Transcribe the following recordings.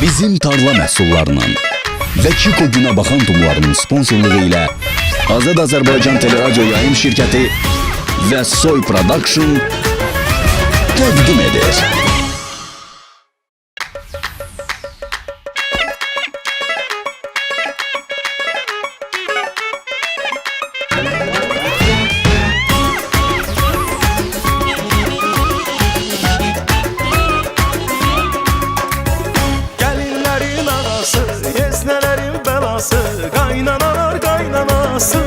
Bizim tarla məhsullarının və Kiko Günə Baxan Tumlarının sponsorluğu ilə Azad Azərbaycan Teleradyo Yayım Şirkəti və Soy Production təqdim edir. Qaynanalar qaynanası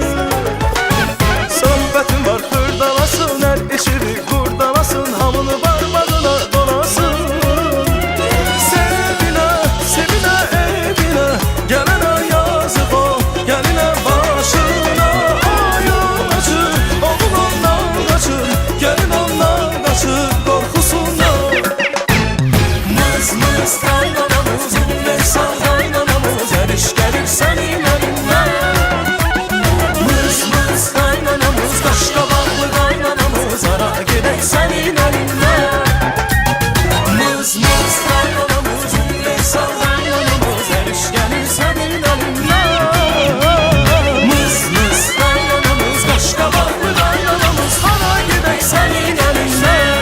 Söhbətin var xırdalasın Hər eşiri qurdalasın Hamını barmağına dolasın Sevinə, sevinə evinə Gələnə yazıq o Gəlinə başına Ayın açır, oğul ondan qaçır Gəlin ondan qaçır qorxusundan Mız mız qaynanamız Ümrəksan qaynanamız Hər iş gəlir sənin senin elinden Mız mız kaynanamız Ümreysan kaynanamız Her iş gelir senin elinden Mız mız kaynanamız Kaşkabaklı kaynanamız Hara gidek senin elinden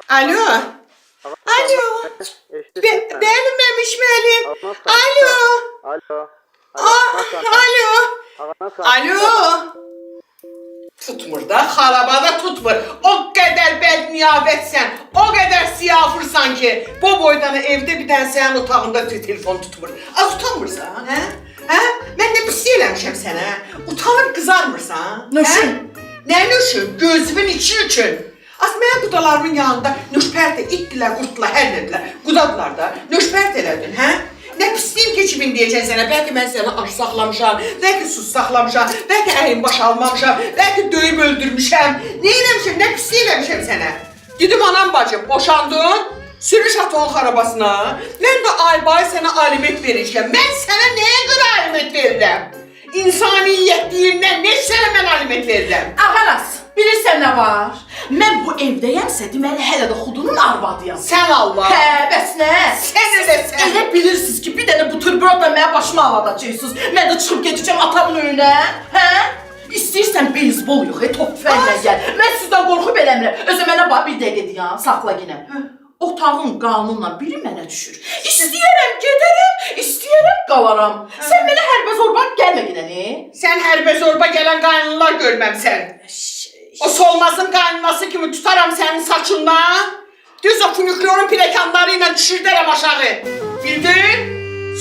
Alo. Alo. Benim memişmelim. Alo. Alo. Tutmur da, harabada tutmur. O kadar bədniyabətsən, o kadar siyafırsan ki, bu boydan evde bir tane sənin otağında telefon tutmur. Az utanmırsan, hə? Hə? Mən də pis eləmişəm sənə. Utanıb qızarmırsan? Nöşün? Nə nöşün? Gözümün içi üçün. Az mənim qudalarımın yanında nöşpərtə itdilər, qurtdular, hər nədilər. Qudadılar da, nöşpərt elədin, hə? Nə pisliyim keçibin deyəcəksən sənə, bəlkə mən sənə aş saxlamışam, bəlkə sus saxlamışam, bəlkə əyin baş almamışam, bəlkə döyüb öldürmüşəm. Nə eləmişəm, nə pislik eləmişəm sənə? Dedim anam bacım, boşandın, sürüş at onun xarabasına. Mən də ay-bay sənə alimət verəcəm. Mən sənə nəyə görə alimət verirəm? İnsaniyyətliyindən nə sənə mən alimət verirəm? Ağanas, bilirsən nə var? Mən bu evdəyəmsə, deməli hələ də xudunun arvadıyam. Sən Allah! Hə, bəs nə? Sən eləsən! Elə bilirsiniz ki, bir dənə bu tırbrotla mənə başımı ağladacaqsınız. Mən də çıxıb gedəcəm atamın önünə. Hə? İstəyirsən beyzbol yox, top fənlə gəl. Mən sizdən qorxub eləmirəm. Özə mənə bax, bir dəqiqə deyəm, saxla yenə. Otağın qanunla biri mənə düşür. İstəyərəm gedərəm, istəyərəm qalaram. Sən mənə hərbə zorba gəlmə gedəni. Sən hərbə zorba gələn qaynanlar görməmsən. O solmasın qaynanası kimi tutaram sənin saçından. Düz o funikülorun piləkanları ilə düşürdərəm aşağı. Bildin?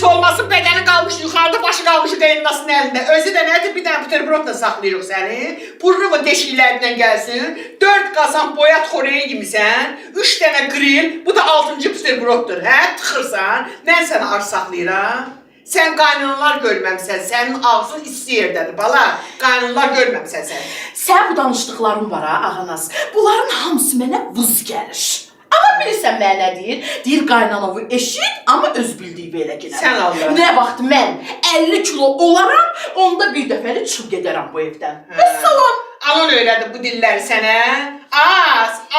Solması bədəni qalmış yuxarıda, başı qalmış qaynanasının əlində. Özü də nədir? Bir dənə buterbrotla saxlayırıq səni. Burnu deşiklərindən gəlsin. 4 qazan boyat xoreyi gimisən. 3 dənə grill. Bu da 6-cı buterbrotdur. Hə? Tıxırsan. Mən səni ar saxlayıram. Sən qaynanalar görməmsən. Sənin ağzın isti yerdədir bala. Qaynanalar görməmsən sən. Sən bu danışdıqların var ha, ağanas. Bunların hamısı mənə vız gəlir. Amma bilirsən mənə nə deyir? Deyir qaynanovu eşit, amma öz bildiyi belə gedər. Sən Allah. Nə vaxt mən 50 kilo olaram, onda bir dəfəli çıxıb gedərəm bu evdən. Vəssalam. Anon öyrədi bu dilləri sənə.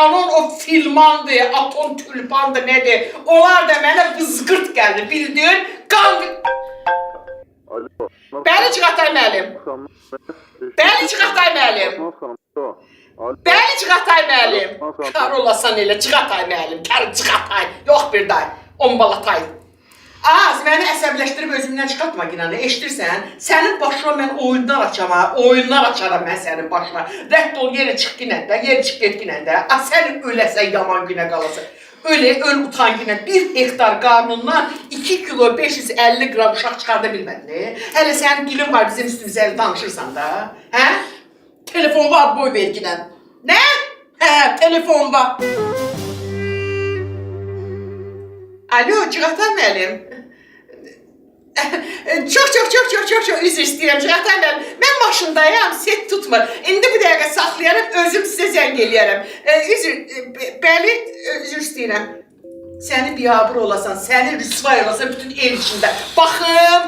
Anon o filmandır, atom tülpandır, nədir? Onlar da mənə vızqırt gəldi, bildin? Bəli Çığatay müəllim. Bəli Çığatay müəllim. Bəli Çığatay müəllim. Kar olasan elə Çığatay müəllim. Kar Çığatay. Yox bir day. Ombalatay. Məni əsəbləşdirib özümdən çıxartma ginanı. Eşidirsən? Sənin başına mən oyunlar açaram. Oyunlar açaram mən sənin başına. Rədd ol, yeri çıx ginəndə. Yeri çıx get ginəndə. Sən öləsən yaman günə qalasın. Öl utan günə 1 hektar qarnından 2 kilo 550 qram uşaq çıxarda bilmədin. Hələ sənin dilin var bizim üstümüzə danışırsan da. Hə? Telefon var, boy verginən. Nə? Hə, telefon var. Alo, Çığatay müəllim. Çox üzr istəyirəm Çığatay müəllim. Mən maşındayam, set tutmur. İndi bu dəqiqə saxlayaram, özüm sizə zəng eləyərəm. Bəli, üzr istəyirəm. Səni biyabır olasan, səni rüsvay olasan bütün el içində. Baxım,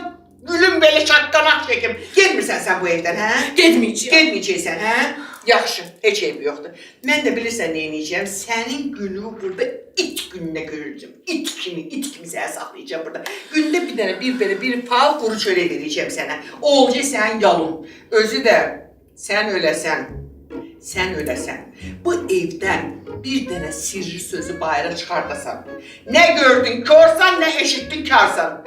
gülüm belə şaqqanaq çəkim. Gelmirsən sən bu evdən, hə? Getməyəcəyəm. Getməyəcəksən, hə? Yaxşı, heç eybi yoxdur. Mən də bilirsən nə edəcəyəm? Sənin gününü burada it gününə görəcəm. İt kimi səni saxlayacağam burada. Gündə bir dənə, bir pal quru çörək verəcəm sənə. O olacaq sənin yalın. Özü də sən öləsən. Sən öləsən. Bu evdən bir dənə sirri sözü bayıra çıxardasan. Nə gördün körsən, nə eşitdin karsan.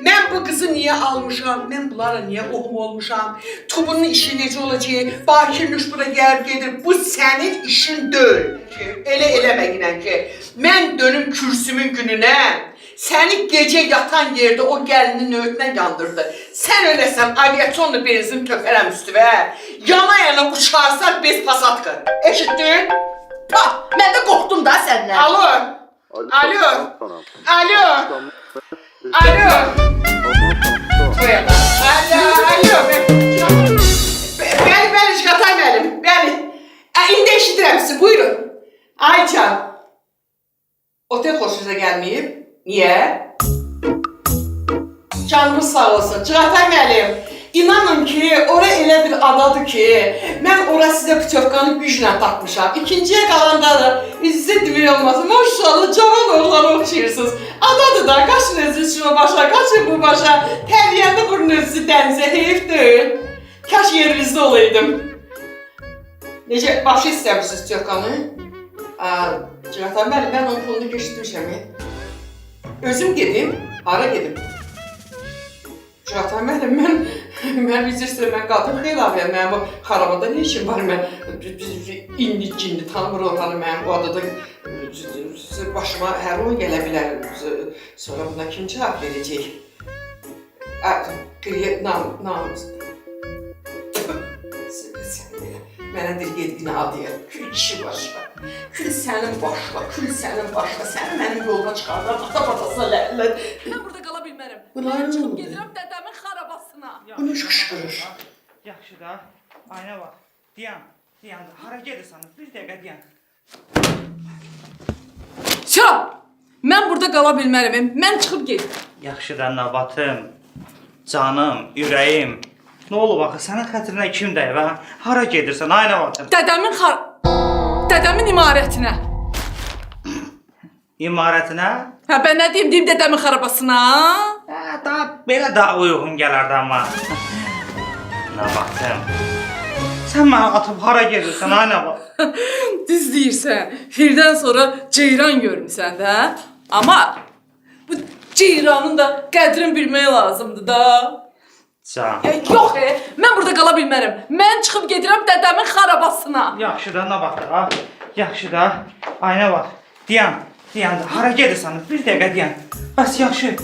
Mən bu qızı niyə almışam? Mən bunlara niyə qohum olmuşam? Tubunun işi necə olacaq? Bakir Nuş bura gəlib gedir. Bu sənin işin deyil ki. Elə eləməyinə ki. Mən dönüm kürsümün gününə. Səni gecə yatan yerdə o gəlinin öğütlə yandırdı. Sən öləsən aviasyonla benzin tökərəm üstüvə. Yana uçarsan bez pasatkı. Eşitdin? Ha, mən də qorxdum da səndən. Alo. Alo. Alo. Alo. Alo. Bəli, Çağatay müəllim. Bəli. İndi eşidirəm sizi. Buyurun. Aycan. Otel xoşunuza gəlməyib? Niye? Canımız sağ olsun. Çağatay müəllim, inanın ki, ora elə bir adadır ki, mən ora sizə putyovkanı güclə tapmışam. İkinciyə qalanda da sizə demək olmasın. Maşallah, cavan oğlan oxşayırsınız. Adadır da, qaçın özünüz üçün o başa, qaçın bu başa. Tərliyəndə burun özünüzü dənizə, heyif deyil. Kaş yerinizdə olaydım. Necə, başı istəmişsiniz putyovkanı? Çağatay müəllim, mən onun pulunu keçirmişəm. Özüm gedim, hara gedim? Çağatay müəllim, mən bilirsən, mən qadın xeyli ağıyam, mənim bu xarabada nə işim var, mən indi tanımır oranı, mənim bu adada başıma hər o gələ bilər, sonra buna kim cavab verəcək? Namus. Mənə dir gedqinə adıya, kül kişi başla. Kül sənin başla, səni mənim yoluna çıxardan ata-batasına ləhlər. Mən burada qala bilmərəm. Bunlar Mən nə çıxıb oldu? gedirəm dədəmin xarabasına. Bu nə qışqırır? Yaxşı da, ayna var. Dayan. Hara gedirsən? Bir dəqiqə dayan. Mən burada qala bilmərəm. Mən çıxıb gedirəm. Yaxşı da, Nabatım, canım, ürəyim. Nə olub axı? Sənin xətrinə kim dəyib, hə? Hara gedirsən? Ayna var. Dədəmin imarətinə. İmarətinə? Hə, mən nə deyim dədəmin xarabasına? Hə, belə daha uyğun gələrdi amma. Nabatım, sən mənə atıb hara gedirsən? Ayna var. Düz deyirsən. Fildən sonra ceyran görmüsən də. Amma bu ceyranın da qədrini bilmək lazımdır da. Can. Yox, mən burada qala bilmərəm. Mən çıxıb gedirəm dədəmin xarabasına. Yaxşı da, Nabatım, yaxşı da, ayna var. Dayan, hara gedirsən? Bir dəqiqə dayan. Bəs yaxşı,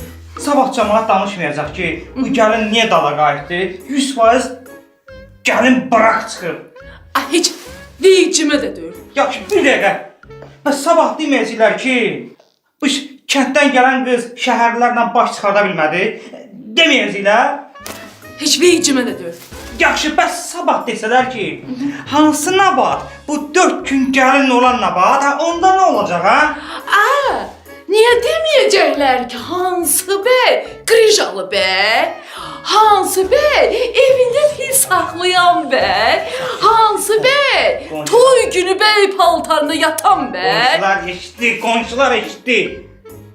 sabah cəmaət danışmayacaq ki, bu gəlin niyə dala qayıtdı? 100% gəlin bıraq çıxıb. Heç vecimə də deyil. Yaxşı, bir dəqiqə. Bəs sabah deməyəcəklər ki, bu kənddən gələn qız şəhərlərlə baş çıxarda bilmədi. Deməyəcəklər. Heç vecimə də deyil. Yaxşı, bəs sabah desələr ki, hansı Nabat? Bu 4 gün gəlin olan Nabat, onda nə olacaq, hə? Niyə deməyəcəklər ki, hansı bəy? Qrijalı bəy? Hansı bəy? Evində fil saxlayan bəy? Hansı bəy? Toy günü bəy paltarında yatan bəy? Qonşular eşitdi.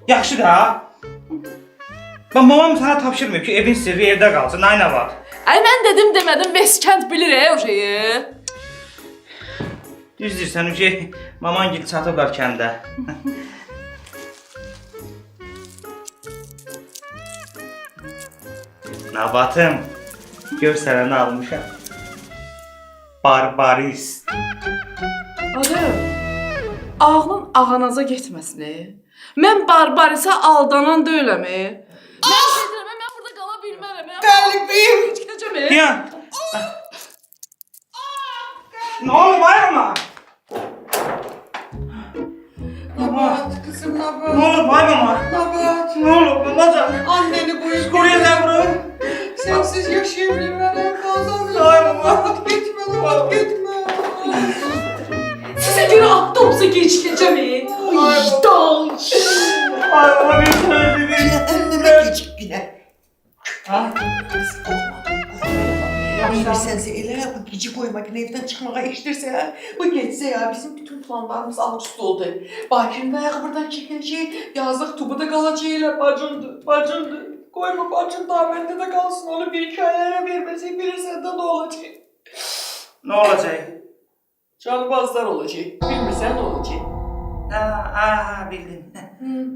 Yaxşı da. Mamam sənə tapşırmıyor ki, evin sirri evdə qalsın, ayna var. Mən dedim demədim, Veskənd bilir o şeyi. Düz deyirsən ki, maman gil çatıblar kəndə. Nabatım, gör sənə nə almışam. Barbaris. Adam, ağlın ağanaza getməsin. Mən Barbarisə aldanan deyiləm. Mən burada qala bilmərəm. Qəlbim! Heç gedəcəm. Dayan. Nə olub, ayırma? Nabat, kızım Nabat. Nə olub, ayırma? Nabat. Nə olub, babacan? Anneni koyup Koruya bunu. sensiz yaşayabilmem. Ayırma. Nabat gitme, Nabat gitme. Sizə görə avtobusa gecikəcəm. Vicdan. Ha? Qız bilmirsənsə elə bu gecə qoymaq evdən çıxmağa eşidirsə, bu getsə ya bizim bütün planlarımız alt üst oldu. Bakir'in ayağı buradan çəkiləcək, yazıq Tubuda qalacaq elə bacındır. Qoyma bacın davəndə də qalsın, onu bir iki aylara verməsək bilirsən də nə olacaq? Nə olacaq? Canbazlar olacaq, bilmirsən nə olacaq? Bildim.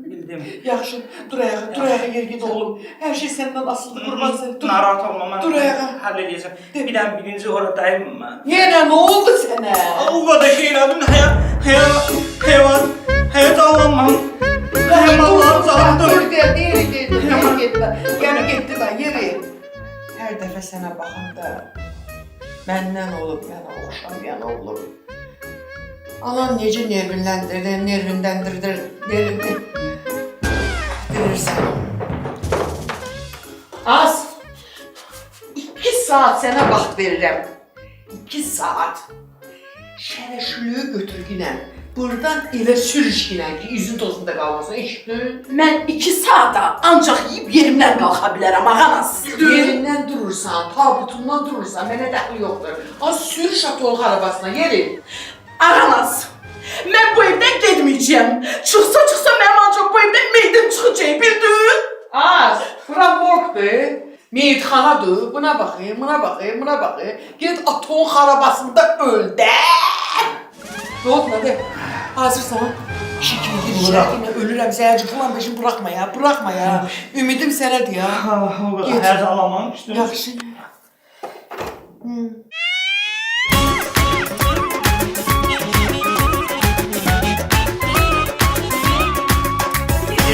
Bildim. Yaxşı, dur ayağa yer git oğlum. Hər şey səndən asılıdır, qurban sən. Narahat olma, mən Dur ayağa. həll edəcəm. Bir dənə birinci oradayım mən. Yenə nə oldu sənə? O kadar şey elədim, həyat alınmam. Həyat alındım. Yeri getdi da, yeri. Hər dəfə sənə baxanda məndən olub, yana oxşamayan olub. Anan necə nervindəndirdir. Bilirsən. Az. 2 saat sənə vaxt verirəm. 2 saat. Şərəşlüyü götürgünəm. Buradan evə sürüşgünəm ki, üzün tozunda qalmasın, eşitdin? Mən 2 saata ancaq yeyib yerimdən qalxa bilərəm, ağanas. Yerindən durursan, tabutundan durursan, mənə dəxli yoxdur. Az sürüş atolğu arabasına, yeri. Ağanas, mən bu evdən getməyəcəm. Çıxsa mənim ancaq bu evdən meydim çıxacaq, bildin? Az, bura morgdur, meyitxanadır, buna baxayım. Ged atolğu arabasında öl də. Ne oldu nədir? Hazırsan? Şikimi girişə, yine ölürəm, zəhərci falan peşin bırakma ya. Ümidim sənədir ya. O kadar həyat alınmam. Yaxşı.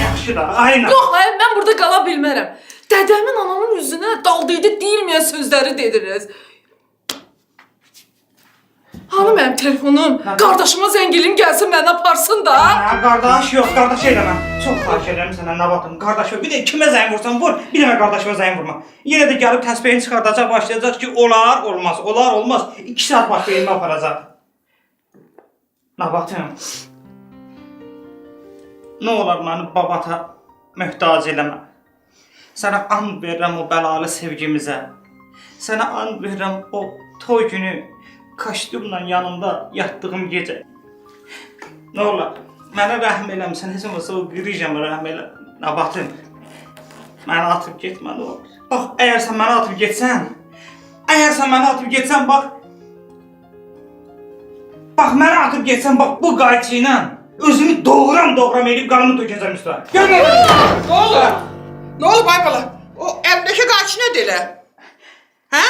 Yaxşı da, aynen. Yox, hayır, mən burada qala bilmərəm. Dədəmin anamın üzünə daldıydı deyilməyən sözləri dediniz. Hanı mənim telefonum? Qardaşıma zəng eləyim gəlsin məni aparsın da. Qardaş yox, qardaş eləmə. Çox xahiş edirəm sənə Nabatım. Qardaş yox, bir də kimə zəng vursan vur, bir də qardaşıma zəng vurma. Yenə də gəlib təsbehini çıxardacaq, başlayacaq ki, olar, olmaz. 2 saat başqa elmə aparacaq. Nabatım. Nə olar məni babata möhtac eləmə. Sənə and verirəm o bəlalı sevgimizə. Sənə and verirəm o toy günü kostyumla yanımda yatdığım gecə. Nə olar? Mənə rəhm eləmsən, heç olmasa o qırıcama rəhm elə. Nabatım, məni atıb getmə, nə olur? Bax, əgər sən məni atıb getsən, bax, məni atıb getsən, bax, bu qayçı ilə özümü doğram eləyib qanımı tökəcəm üstə. Gel. Ne olur baybala? O evdeki kaç ne dile? He?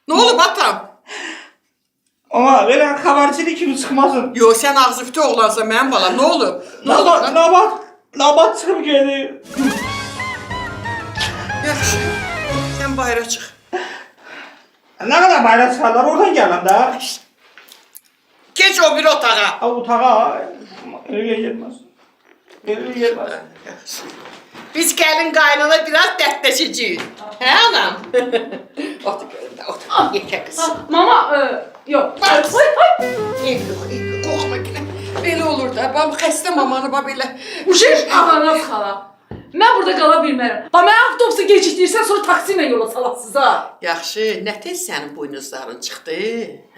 Ne olur batam? Ama belə xəbərçilik kimi çıxmasın. Yo sen ağzıftı oğlansan benim balam, ne olur? Nabat çıxıb gedir. Yaxşı, sen bayra çık. Nə qədər bayra çıxarlar, oradan gələm də. Geç o bir otağa. Otağa, elə gelməz. Biz gelin kaynana biraz dertleşeceğiz. He anam? Otur gelin de otur. Yeter kız. Mama, yox. Ev yok, korkma yine. Böyle olur da, ben xəstə mamanı belə. Uşaq ağanaz xala. Mən burada qala bilmərəm. Bax, mən avtobusu gecikdirsən, sonra taksi ilə yola salasınız ha. Yaxşı, nə tez sənin buynuzların çıxdı,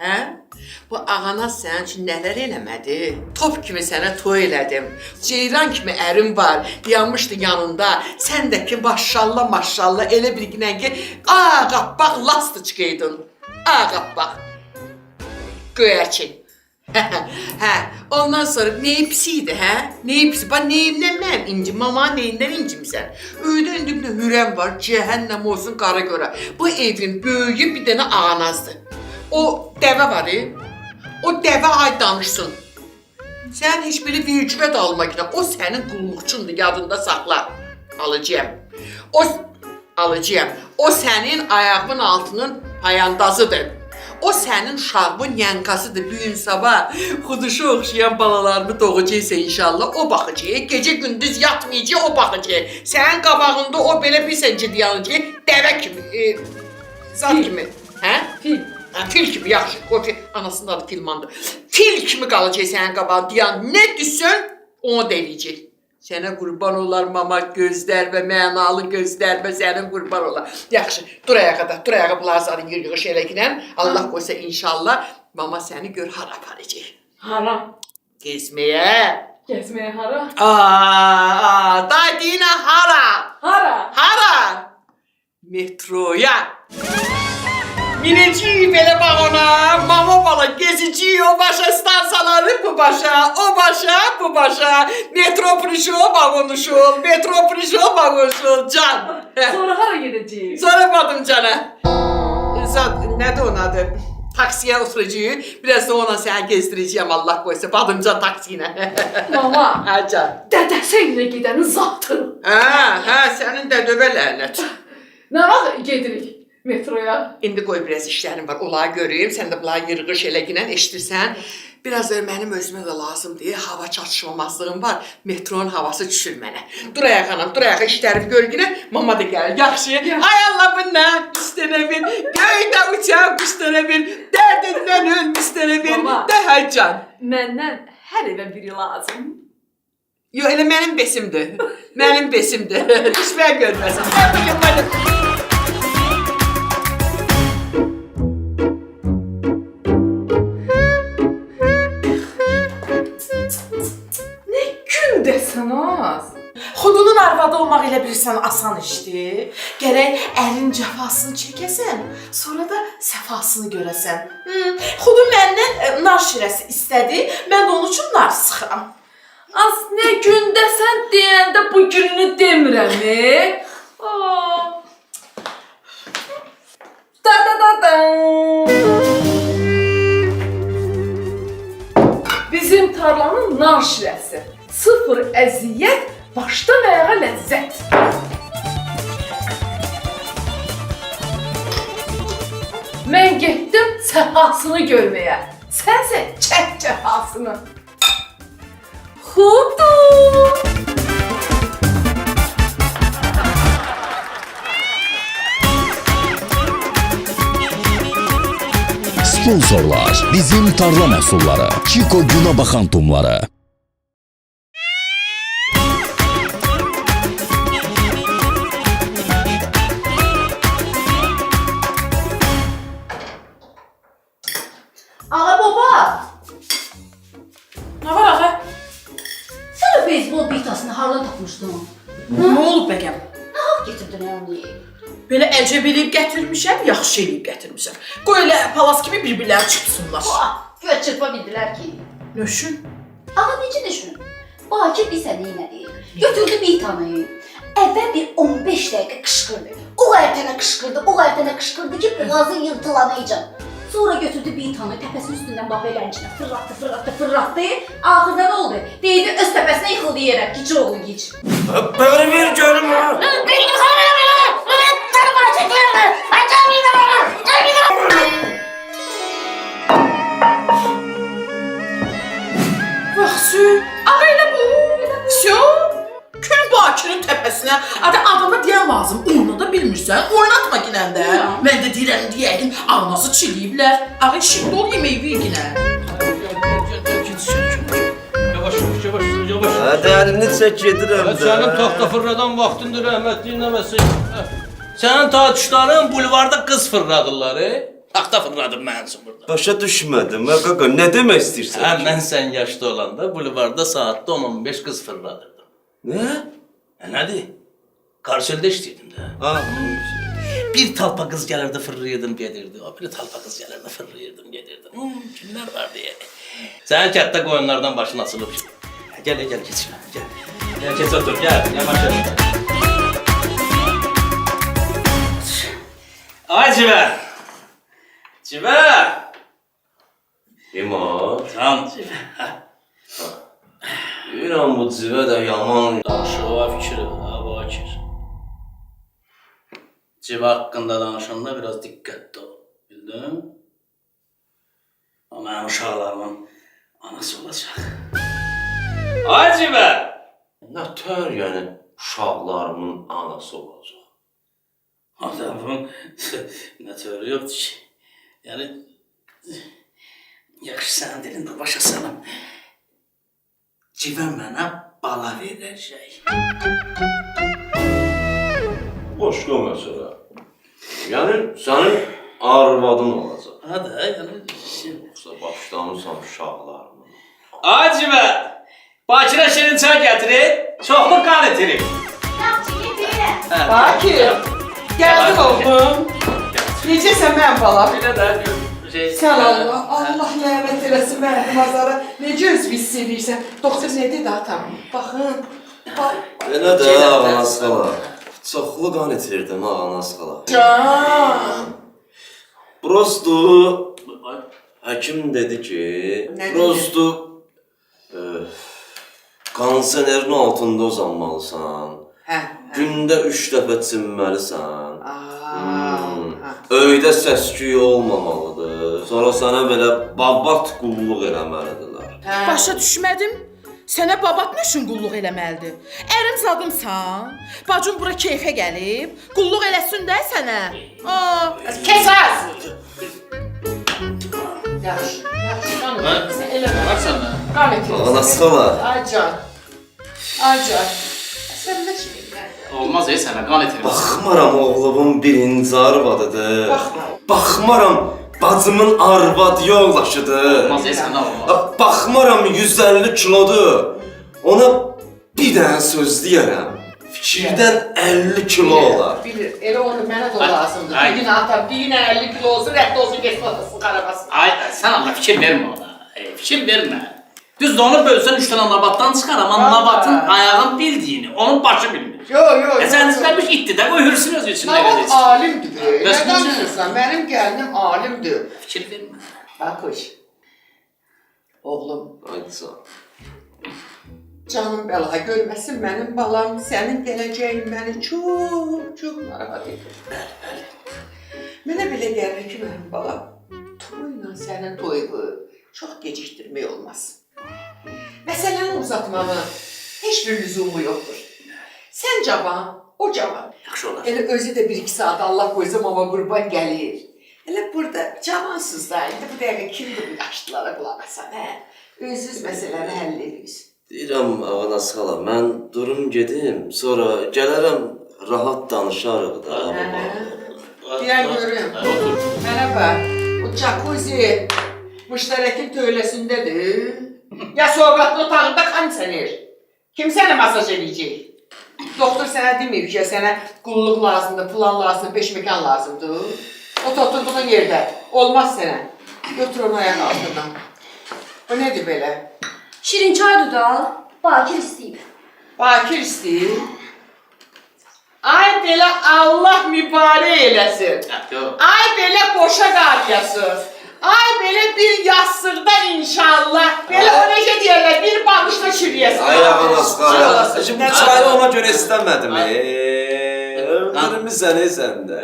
hə? Bu ağanaz sənin üçün nələr eləmədi? Top kimi sənə toy elədim. Ceyran kimi ərim var, yanmışdı yanında. Sən də ki, maşallah, elə bir günə ki, qabbaq lastı çıxıydın. Qabbaq. Göyərçin. Hə, ondan sonra neyi pisiydi, hə? Neyi pisi? Bax, neyindən mən incim? Mama, neyindən incimsən? Öydən dibində hürəm var, cəhənnəm olsun qara görə. Bu evin böyüyü bir dənə ağanazdır. O dəvə var, o dəvə ay danışsın. Sən heç biri virgülə də alma ki, o sənin qulluqçundur, yadında saxla. Alacağım. O sənin ayağının altının payandazıdır. O sənin uşağın yankasıdır, büyün sabah xuduşa oxşayan balalarını doğacaqsa inşallah, o baxacaq, gecə gündüz yatmayacaq, o baxacaq. Sənin qabağında o belə bir səncə dayanacaq, dəvə kimi, zat kimi, hə? Fil kimi, yaxşı, o fil, anasının adı Filmandır. Fil kimi qalacaq sənin qabağında dayan, nə düşsün, onu da eləyəcək. Sənə qurban olar mama gözlər və mənalı gözlər və sənin qurban olar. Yaxşı, dur ayağa da, dur ayağa plazanı yürüyüş eləginən. Allah qoysa inşallah mama səni gör hara aparacaq. Hara? Gezməyə. Gezməyə hara? Dadina hara? Hara? Hara? Metroya. Minəcəyik belə bağona, mama bala geziciyik o başa stansaları bu başa, o başa bu başa. Metro prişo vagonuşul, metro prişo vagonuşul can. Sonra hara gedəcəyik? Sonra badım cana. Nədir onun adı? Taksiyə oturacağıq, biraz da ona səni gezdirəcəyəm Allah qoysa, badımca taksi ilə. Mama, Hə can. dədəsə ilə gedənin zatı. Hə, sənin də dövə lənət. Nə vaxt gedirik metroya? İndi qoy biraz işlərim var, onları göreyim, sən də bunları yırğış eləginən eşitirsən. Biraz da mənim özümə də lazımdır, hava çatışmamazlığım var, metronun havası düşür mənə. Dur ayağa anam, dur ayağa işlərim görgünə, mama da gəlir, yaxşı. Hay Allah bundan, üstənə bir, göydə uçan quşlara bir, dərdindən ölmüşlərə bir, də həccan. Məndən hər evə biri lazım. Yox, elə mənim besimdir, mənim besimdir, düşmən görməsin. Gəl bugün Desən az. Xudunun arvadı olmaq elə bilirsən asan işdir. Gərək əlin cəfasını çəkəsən, sonra da səfasını görəsən. Xudu məndən nar şirəsi istədi, mən də onun üçün nar sıxıram. Az nə gün desən deyəndə bu gününü demirəm. Bizim tarlanın nar şirəsi. Sıfır əziyyət, başdan ayağa ləzzət. Mən getdim səfasını görməyə. Sənsə çək cəfasını. Xudu! Sponsorlar bizim tarla məhsulları, Çiko Günə baxan tumları. Ağa baba, Nə var ağa? sən o beyzbol bitasını hardan tapmışdın? Nə olub bəyəm? Nə haqq getirdin onu? Belə əlcəb eləyib gətirmişəm, yaxşı eləyib gətirmişəm. Qoy elə palas kimi bir-birləri çıxsınlar. Göz çırpa bildilər ki. Nöşün? Ağa necə düşün? Bakir bir sənə nədir? Götürdü bitanı. Əvvəl bir 15 dəqiqə qışqırdı. O qayətənə qışqırdı ki, boğazın yırtılanayacaq. Sonra götürdü bitanı, təpəsinin üstündən bax beləncinə fırlatdı. Axırda nə oldu? Deydi, öz təpəsinə yıxıldı yerə, gic oğlu gic. Böyle bir görüm ha. Vaxtı, ağa elə bu. Syo, kül Bakirin təpəsinə. Adama deyən lazım, oyna da bilmirsən, oynatma ginəndə. Mən də deyirəm deyəyin, ağnası çiliyiblər. Ağa şimdi ol yemeği ver ginə. Yavaş. Hadi əlini çək gedirəm də. Sənin taxta fırladan vaxtındır rəhmətli nəməsin. Sənin tacışların bulvarda qız fırladırlar, taxta fırladır mənsin burada. Başa düşmədim, qaqa, nə demək istəyirsən? Mən sən yaşda olanda bulvarda saatda 10-15 qız fırladırdım. Nə? Nədir? Karşılda işləyirdim də. Ha. Bir talpa qız gəlirdi, fırlayırdım, gedirdi. O bir talpa qız gəlirdi, fırlayırdım, gedirdim. Kimlər var deyə. Sənin kətdə qoyunlardan başın açılıb. Gəl, keç. Gəl, keç otur, gəl, başa. Ay Civə! Civə! Kim o? Can Civə. Deyirəm, bu civə də yaman. Danışığa fikri, Bakir. Civə haqqında danışanda biraz diqqətli ol, bildin? O mənim uşaqlarımın anası olacaq. Ay Civə! Nə tör, yəni, uşaqlarımın anası olacaq. Adamın nə törü yoxdur ki. Yəni, yaxşı sənin dilində başa salım. Civə mənə bala verəcək. Başqa məsələ. Yəni sənin arvadın olacaq. Hadi, yəni şey. Yoxsa başlamısan uşaqlarını. Acıbə, Bakirə şirin çay gətirin, çoxlu qan etirin. Bakir, geldin oğlum. Necəsən mən balam? Belə də şey. Sən Allah, Allah lənət eləsin mənim azara. Necə öz biz sevirsən? Doktor nə dedi atam? Baxın. Belə də ağanas xala. Çoxlu qan itirdim ağanas xala. Can. Prosto həkim dedi ki, Nə dedi? prosto kondisionerin altında uzanmalısan. Hə. Gündə 3 dəfə çimməlisən. Aa. Öydə səs-küy olmamalıdır. Sonra sənə belə babat qulluq eləməlidirlər. Başa düşmədim. Sənə babat nə üçün qulluq eləməlidir? Ərim zadımsan. Bacım bura keyfə gəlib, qulluq eləsin də sənə. Kes az. Yaxşı, yaxşı. Qan etirsən, eləmə. Baksana. Qan etirsən. Ağanas xala. Ay can. Ay can. Sən nə şey Olmaz sənə qan etirim. Baxmaram oğlumun birinci arvadıdır. Baxma. Baxmaram bacımın arvad yoldaşıdır. Olmaz sənə olmaz. Baxmaram 150 kilodur. Ona bir dənə söz deyərəm. Fikirdən 50 kilo olar. Bilir, elə onu mənə də lazımdır. Ay. Bir gün atam, bir gün 50 kilo olsun, rədd olsun, geçsin atasın, qarabasın. Ay, sən Allah fikir vermə ona. Fikir vermə. Düzdür, onu bölsən 3 dənə nabatdan çıxar, amma Vallahi. nabatın ayağın bildiyini, onun başı bilmir. Yo, yo, yo. Sən istəmiş itdi də, qoy hürsün öz içində Nabat qədər. alimdir be. Bəs Nədən necə? bilirsən? Mənim gəlinim alimdir. Fikir vermə. Bakış. Oğlum, Aydısa. canım bəla görməsin mənim balam, sənin gələcəyin məni çox narahat edir. Bəli. Mənə belə gəlir ki, mənim balam, toyla sənin toyunu çox gecikdirmək olmaz. Məsələni uzatmağın heç bir lüzumu yoxdur. Sən cavan, o cavan. Yaxşı olar. Elə özü də 1-2 saat Allah qoysa mama qurban gəlir. Elə burada cavansız da, indi bu dəqiqə kimdir bu yaşlılara qulaq asan, hə? Özünüz məsələni həll edirsiniz. Deyirəm ağanas xala, mən durum gedim, sonra gələrəm rahat danışarıq da. Deyən görüm. Mənə bax, o jacuzzi müştərəkin töyləsindədir. Ya soğuqatlı otağında kondisioner. Kim sənə masaj edəcək? Doktor sənə demir ki, sənə qulluq lazımdır, plan lazımdır, peşmekan lazımdır. O oturduğun yerdə. Olmaz sənə. Götür onu ayaq altından. Bu nədir belə? Şirin çaydı da, Bakir istəyib. Bakir istəyir. Ay belə Allah mübarək eləsin. Yox. Ay belə qoşa qarıyasız. Ay belə bir yastıqda inşallah. Belə o necə deyərlər, bir bağışla çürüyəsin. Ay ağanas xala, Şimdi bu çayı ona görə istəmədim. Öldürmü səni sən də.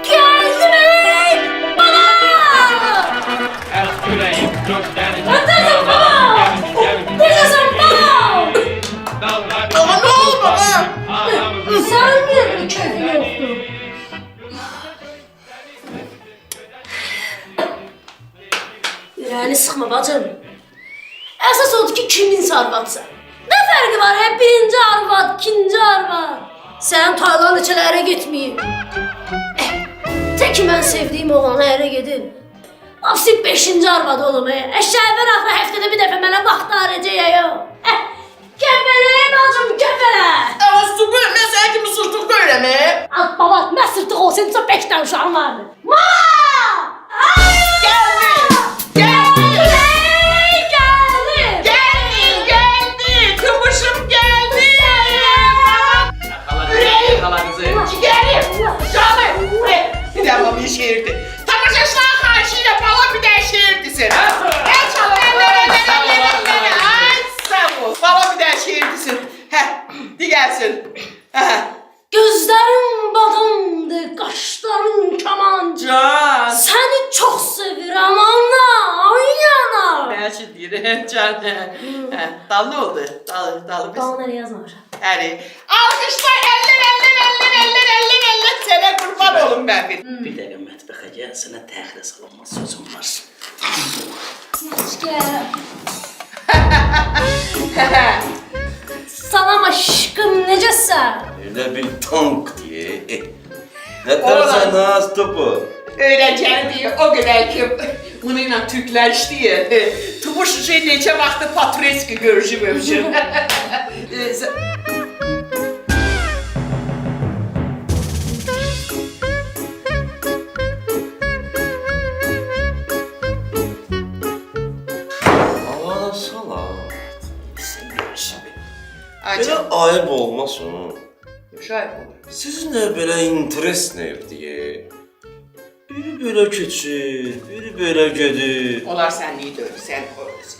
Geldim ey! Baba! Neredesin baba? Neredesin baba? Baba ne oldu baba? Sen niye bir keyfin yoktu? Yüreğini sıkma bacım. Esas odur ki kimin arvadsan. Ne farkı var hep birinci arvad, ikinci arvad. Sen Taylan içələrə gitmeyin. Tek ben sevdiğim oğlan ərə gedin. Afsi 5-ci arvad olum. Eşşəvən axı həftədə bir dəfə mənə vaxt arayacaq. Kəfələ bacım, kəfələ. Ama su böyle sen kimi sırtık böyle mi? Alt babat, mən sırtıq olsaydım sən 5 dənə uşağım vardı. Mama! Geldi. Kıvışım geldi. Canım. Bir de baba bir şiirdi. Tamaşaçılar karşıyla bala bir de şiirdisin. Gel çalın. Ay sağ ol. Bala bir de şiirdisin. Heh. Di gelsin. Gözlərin badamdır, qaşların kamancı. Can. Səni çox sevirəm ana, ay yana. Ben şimdi yürüyem can. Dallı oldu. Dallı biz. Daha nereye yazmamışam? Yani alkışlar eller sene kurban olun ben bir. Bir dəqiqə mətbəxə gəl, sənə təxirə salınmaz sözüm var. Yaxşı gəl. Salam aşkım, necəsən? Elə bir tank diye. Ne dersen az topu. Öğrencəni o qədər ki, bununla Türklər işləyir. Tubuş neçə vaxtı Patreski görüşübmüşüm. Aman salat. Acı, Elə ayıp olmasın. şahit olur. Siz ne böyle interes ne diye. Biri böyle keçir, biri böyle gedir. Onlar sənliyi deyil, sən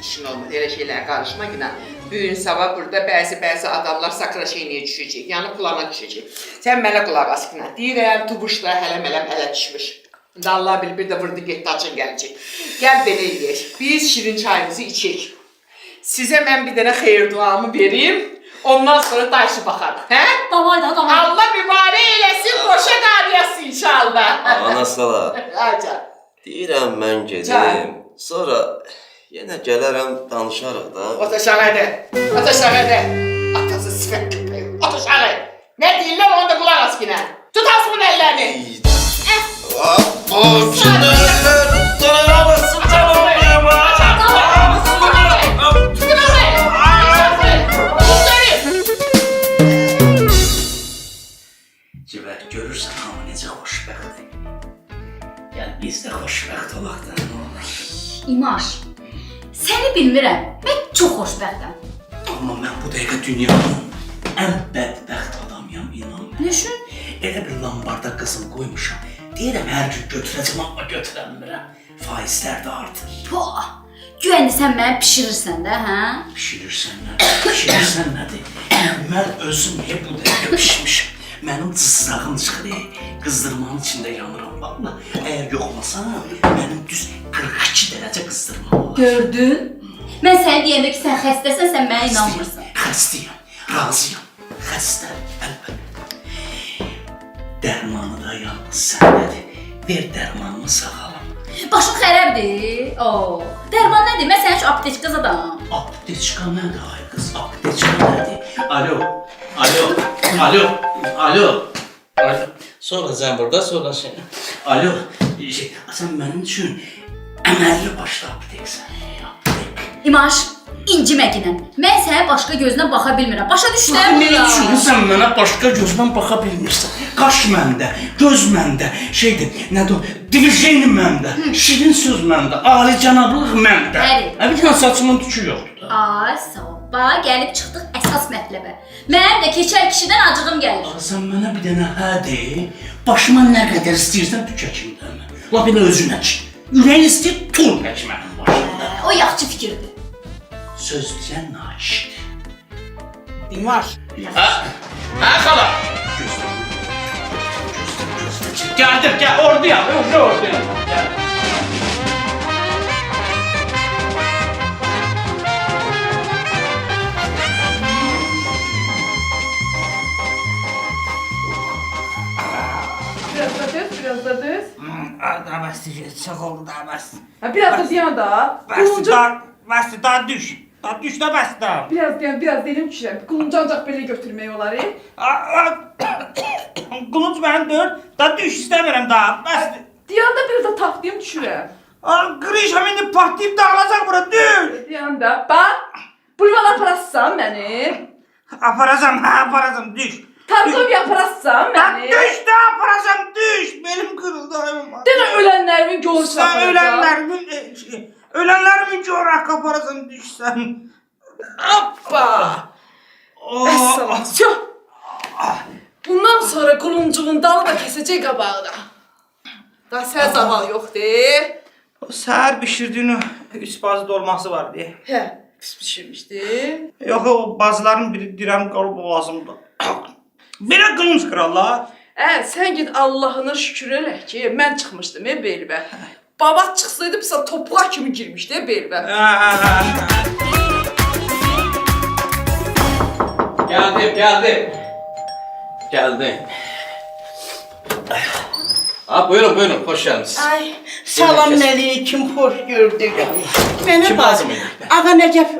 işin olmaz, elə şeylərə qarışma günə. Bu gün sabah burada bəzi adamlar sakra şeyniyə düşəcək, yəni plana düşəcək. Sən mənə qulaq as günə. Deyirəm, tubuşla hələm ələ düşmüş. İndi Allah bilir, bir də vurdu getdi açın gələcək. Gəl belə eləyək, biz şirin çayımızı içək. Sizə mən bir dənə xeyir duamı verim, ondan sonra dayışı baxarıq, hə? Davay da, davay. Allah mübarək eləsin, qoşa qariyası inşallah. Ana salat. Aca. Deyirəm mən gedim. Sonra yenə gələrəm danışarıq da. Ot aşağıda. Ot aşağıda. Atası sifət köpəyi. Ot aşağı. Ne deyirlər onu da qulaq as yine. Tut asmın ellerini. Cibər, görürsən hamı necə xoşbəxtdir. Gəl biz də xoşbəxt olaq da nə olur. İmaş, səni bilmirəm, mən çox xoşbəxtəm. Amma mən bu dəqiqə dünyanın ən bədbəxt adamıyam, inan. Nə üçün? Elə bir lambarda qızıl qoymuşam. Deyirəm hər gün götürəcəm, amma götürəmirəm. Faizlər də artır. Poh, güvəndi sən mənə pişirirsən də, hə? Pişirirsən nədir? Pişirirsən nədir? Mən özüm bu dəqiqə pişmişim. Mənim cızrağım çıxır, qızdırmanın içində yanıram valla. Əgər yoxlasan, mənim düz 42 dərəcə qızdırmam var. Gördün? Mən sənə deyəndə ki, sən xəstəsən, sən mənə inanmırsan. Xəstəyəm, razıyam, xəstə, əlbəttə. Dərmanı da yalnız səndədir. Ver dərmanımı sağalım. Başın xərəbdir. Oo, dərman nədir? Mən sənə şu apteçka zadam. Apteçka nədir ay qız? Apteçka nədir? Alo, alo, alo, alo. Sonra sən burada, sonra şey. Alo, sən mənim üçün əməlli başlı apteksən. İmaş, incimə ginən. Mən sənə başqa gözünə baxa bilmirəm. Başa düşdün Ne üçün sən mənə başqa gözlə baxa bilmirsən? Qaş məndə, göz məndə, şeydir, nədir o? Divizyon məndə, şirin söz məndə, alicənablıq məndə. Bəli. Bir dənə saçımın tükü yoxdur da. Ay, sağ ol. Bax, gəlib çıxdıq əsas mətləbə. Mənim də keçər kişidən acığım gəlir. Sən mənə bir dənə hə de, başıma nə qədər istəyirsən tükəkim dəmə. La belə özünə ki, ürəyin istəyir, tur pək mənim başımda. O yaxşı fikirdir. Söz deyən naişdir. İmaş. Hə xala? Gözlə. Gəldim, gəl, orduyam, orduyam. Gəl. Biraz da düz. Daha bəsdir, çox oldu daha bəs. Ha, biraz da diyan da. Bəsdir, daha düş. Daha düş də bəsdir daha. Biraz diyan, biraz dedim düşürəm. Qılınca ancaq belə götürmək olar, Qılınc mənim deyil, daha düş istəmirəm daha, bəsdir. Diyan da biraz da taxtayım düşürəm. Qrişam indi patlayıb dağılacaq bura, düş. Diyan da, bax. Bulvana aparassan məni. Aparacam, düş. Targoviya aparassan məni. Düş də aparacam, düş. Benim qırıldı. Denə ölənlərimin görüşünə aparacam. Ölənlərimin coğrafı aparacam, düşsən. Hoppa. Əssalam. Bundan sonra quluncuğun dalı da kesəcək qabağına. Da sən zaval yoxdur. O səhər bişirdiyin o 3 bazı dolması var deyə. Hə, pis pişirmişdim. Yox, o bazıların biri dirəm qalıb boğazımda. Belə qılınc krallar. Sən git Allahına şükür elə ki, mən çıxmışdım belbə. Babat çıxsaydı bizə topuğa kimi girmişdi belbə. Geldim. Geldim. Ha buyurun, hoş geldiniz. Ay, salam aleyküm, hoş gördük. Mənə Kim bax, lazım idi? Ağa Nəcəf,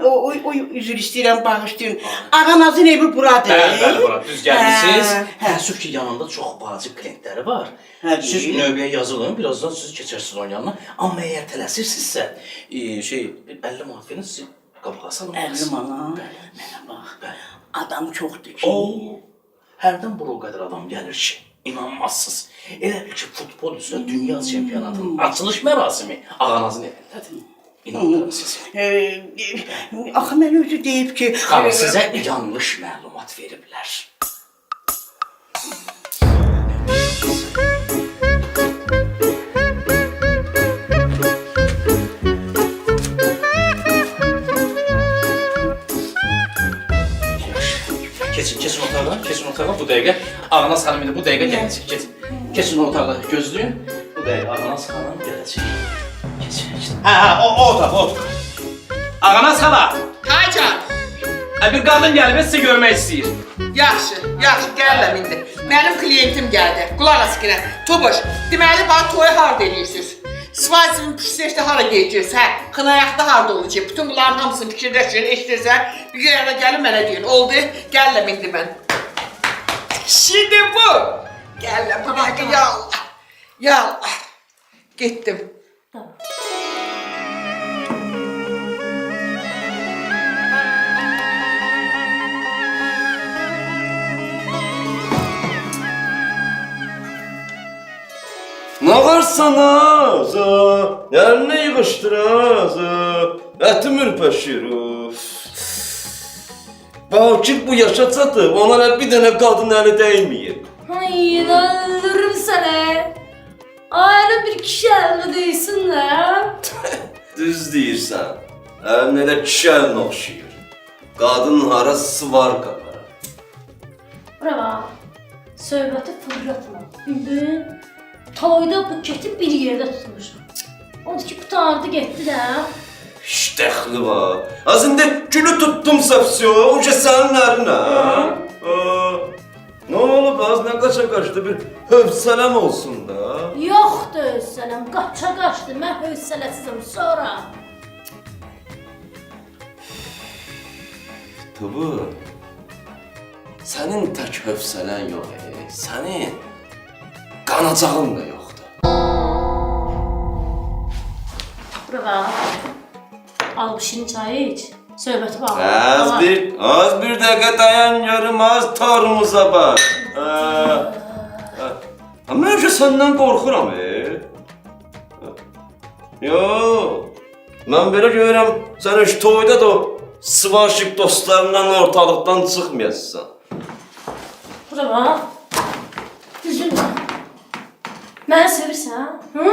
üzr istəyirəm, bağışlayın. Ağa Nazın evi buradır. Bəli, bura düz gəldiniz. Hə. Təəssüf ki, yanında çox vacib klientləri var. Hə, Siz deyil. növbəyə yazılın, birazdan siz keçərsiniz onun yanına. Amma əgər tələsirsinizsə, 50 manat verin, sizi qabağa salın. 50 manat. Bəli. Mənə bax, Bəli. adam çoxdur ki. Oo, hərdən bura o qədər adam gəlir ki, inanmazsınız. Elə bil ki, futbol üzrə dünya çempionatının açılış mərasimi Ağanazın evindədir. İnanmıram sizi. Axı mən özü deyib ki... Xanım, sizə yanlış məlumat veriblər. Keçin otağa bu dəqiqə. Ağanaz xanım indi bu dəqiqə gələcək. Keçin otağa, gözləyin. Bu dəqiqə Ağanaz xanım gələcək. Keçin. O otaq. Ağanaz xala, Hacan, bir qadın gəlib sizi görmək istəyir. yaxşı, gəlirəm indi. Mənim klientim gəldi. Qulaq as ki, Tubuş, deməli bana toyu harda eləyirsiniz? Svazinin püsleşdə hara geyəcəyiz, hə? Xınayaqda harda olacaq? Bütün bunların hamısını fikirləşin, eşitirsən, bir yerə gəlin mənə deyin. Oldu, gəlirəm indi mən. Şimdi bu. Gəlirəm, bırak, ya Allah. Ya Allah. Getdim. Ne varsan az, yerine yığıştır az, etim ürpeşir, Bakir bu yaşa çatıb, ona bir dənə qadın əli dəyməyib. Hayır, öldürürüm seni. Ayrı bir kişi eline değsin de. Düz deyirsən, əlinə elə kişi əlinə oxşayır. Qadın hara sıvar qaparar. Bura bak, söhbəti fırlatma. Bildin? Toyda buketi bir yerde tutmuşum. Odur ki, qutardı getdi de. Hiç dəxli var. Az indi gülü tuttumsa vsyo, o ki sənin əlinə. Ne olub az, nə qaça-qaçdı bir hövsələm olsun da. Yoxdur hövsələm, qaça-qaçdı, mən hövsələsizim sonra. Tubu, sənin tək hövsələn yox, sənin qanacağın da yoxdur. Bura bak, al bu şirin çayı iç. Söhbəti bağlı. Az bir dəqiqə dayan görüm, az torumuza bax. Mən öncə səndən qorxuram, Yox, mən belə görürəm, sən heç toyda da o sıvaşıq dostlarından ortalıqdan çıxmayasın. Bura bak, düzün. Məni sevirsən, hı?